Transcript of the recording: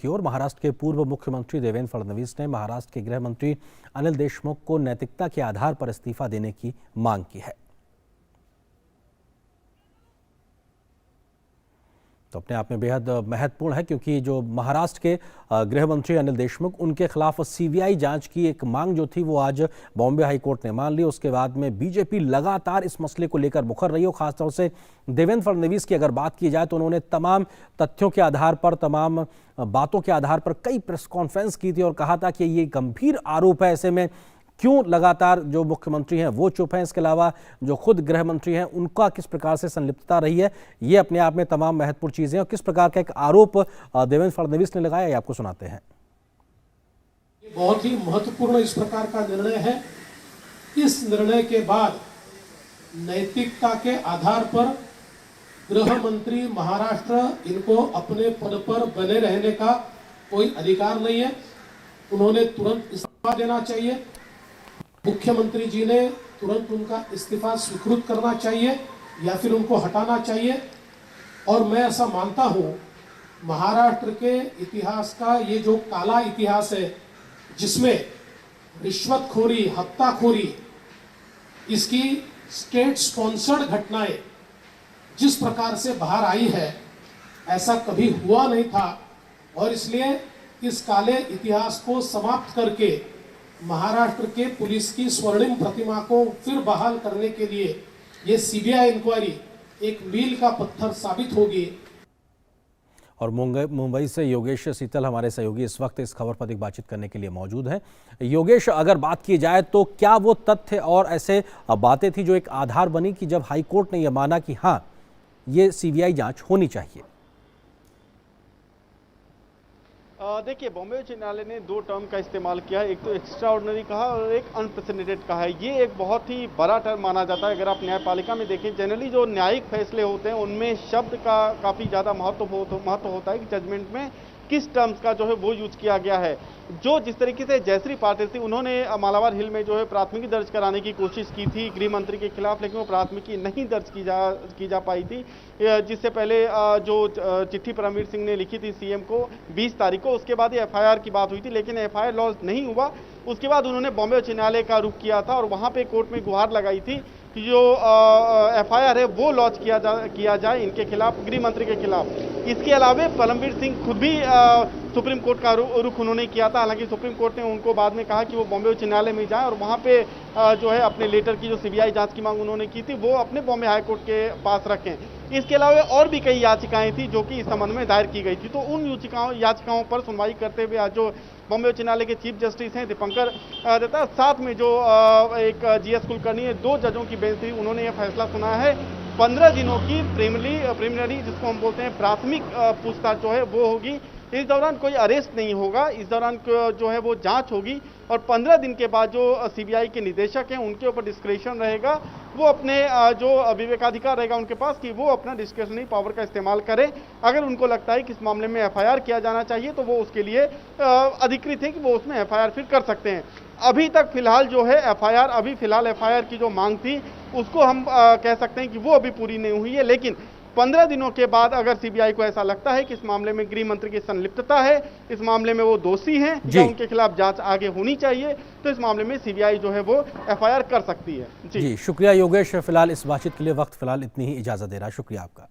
की ओर महाराष्ट्र के पूर्व मुख्यमंत्री देवेंद्र फडणवीस ने महाराष्ट्र के गृह मंत्री अनिल देशमुख को नैतिकता के आधार पर इस्तीफा देने की मांग की है। तो अपने आप में बेहद महत्वपूर्ण है, क्योंकि जो महाराष्ट्र के गृह मंत्री अनिल देशमुख, उनके खिलाफ सीबीआई जांच की एक मांग जो थी वो आज बॉम्बे हाई कोर्ट ने मान ली। उसके बाद में बीजेपी लगातार इस मसले को लेकर मुखर रही हो। खासतौर से देवेंद्र फडणवीस की अगर बात की जाए तो उन्होंने तमाम तथ्यों के आधार पर, तमाम बातों के आधार पर कई प्रेस कॉन्फ्रेंस की थी और कहा था कि ये गंभीर आरोप है, ऐसे में क्यों लगातार जो मुख्यमंत्री हैं वो चुप हैं। इसके अलावा जो खुद गृह मंत्री हैं उनका किस प्रकार से संलिप्तता रही है, ये अपने आप में तमाम महत्वपूर्ण चीजें और किस प्रकार का एक आरोप देवेंद्र फडणवीस ने लगाया, ये आपको सुनाते हैं। ये बहुत ही महत्वपूर्ण इस प्रकार का निर्णय है। इस निर्णय के बाद नैतिकता के आधार पर गृह मंत्री महाराष्ट्र इनको अपने पद पर बने रहने का कोई अधिकार नहीं है। उन्होंने तुरंत इस्तीफा देना चाहिए। मुख्यमंत्री जी ने तुरंत उनका इस्तीफा स्वीकृत करना चाहिए या फिर उनको हटाना चाहिए। और मैं ऐसा मानता हूं, महाराष्ट्र के इतिहास का ये जो काला इतिहास है, जिसमें रिश्वतखोरी, हत्याखोरी, इसकी स्टेट स्पॉन्सर्ड घटनाएं जिस प्रकार से बाहर आई है, ऐसा कभी हुआ नहीं था। और इसलिए इस काले इतिहास को समाप्त करके महाराष्ट्र के पुलिस की स्वर्णिम प्रतिमा को फिर बहाल करने के लिए ये सीबीआई इंक्वायरी एक मील का पत्थर साबित होगी। और मुंबई से योगेश शीतल हमारे सहयोगी इस वक्त इस खबर पर अधिक बातचीत करने के लिए मौजूद हैं। योगेश, अगर बात की जाए तो क्या वो तथ्य और ऐसे बातें थी जो एक आधार बनी कि जब हाई कोर्ट ने यह माना कि हाँ, ये सीबीआई जांच होनी चाहिए? देखिए, बॉम्बे उच्च न्यायालय ने दो टर्म का इस्तेमाल किया है। एक तो एक्स्ट्रा ऑर्डिनरी कहा और एक अनप्रेसिडेंटेड कहा है। ये एक बहुत ही बड़ा टर्म माना जाता है। अगर आप न्यायपालिका में देखें, जनरली जो न्यायिक फैसले होते हैं उनमें शब्द का काफ़ी ज़्यादा महत्व होता है कि जजमेंट में किस टर्म्स का जो है वो यूज किया गया है। जो जिस तरीके से जयश्री पाटिल थी, उन्होंने मालाबार हिल में जो है प्राथमिकी दर्ज कराने की कोशिश की थी गृह मंत्री के खिलाफ, लेकिन वो प्राथमिकी नहीं दर्ज की जा पाई थी। जिससे पहले जो चिट्ठी परमवीर सिंह ने लिखी थी सीएम को 20 तारीख को, उसके बाद एफआईआर की बात हुई थी, लेकिन एफआईआर लॉन्च नहीं हुआ। उसके बाद उन्होंने बॉम्बे उच्च न्यायालय का रुख किया था और वहां पे कोर्ट में गुहार लगाई थी कि जो एफआईआर है वो लॉन्च किया जाए इनके खिलाफ, गृह मंत्री के खिलाफ। इसके अलावा परमवीर सिंह खुद भी सुप्रीम कोर्ट का रुख उन्होंने किया था। हालांकि सुप्रीम कोर्ट ने उनको बाद में कहा कि वो बॉम्बे उच्च न्यायालय में जाएं और वहां पे जो है अपने लेटर की जो सीबीआई जांच की मांग उन्होंने की थी वो अपने बॉम्बे हाई कोर्ट के पास रखें। इसके अलावा और भी कई याचिकाएं थी जो कि इस संबंध में दायर की गई थी। तो उन याचिकाओं पर सुनवाई करते हुए आज जो बॉम्बे उच्च न्यायालय के चीफ जस्टिस हैं दीपंकर दत्ता, साथ में जो एक जीएस कुलकर्णी है, 2 जजों की बेंच थी, उन्होंने यह फैसला सुना है 15 दिनों की प्रिलिमिनरी जिसको हम बोलते हैं प्राथमिक पूछताछ जो है वो होगी। इस दौरान कोई अरेस्ट नहीं होगा, इस दौरान जो है वो जांच होगी और 15 दिन के बाद जो सीबीआई के निदेशक हैं उनके ऊपर डिस्क्रेशन रहेगा। वो अपने जो विवेकाधिकार रहेगा उनके पास कि वो अपना डिस्क्रेशनरी पावर का इस्तेमाल करें। अगर उनको लगता है कि इस मामले में एफआईआर किया जाना चाहिए तो वो उसके लिए अधिकृत है कि वो उसमें एफआईआर फिर कर सकते हैं। अभी तक फिलहाल जो है एफआईआर की जो मांग थी उसको हम कह सकते हैं कि वो अभी पूरी नहीं हुई है। लेकिन 15 दिनों के बाद अगर सीबीआई को ऐसा लगता है कि इस मामले में गृह मंत्री की संलिप्तता है, इस मामले में वो दोषी हैं या उनके खिलाफ जांच आगे होनी चाहिए, तो इस मामले में सीबीआई जो है वो एफआईआर कर सकती है। जी, शुक्रिया योगेश। फिलहाल इस बातचीत के लिए वक्त फिलहाल इतनी ही इजाजत दे रहा है। शुक्रिया आपका।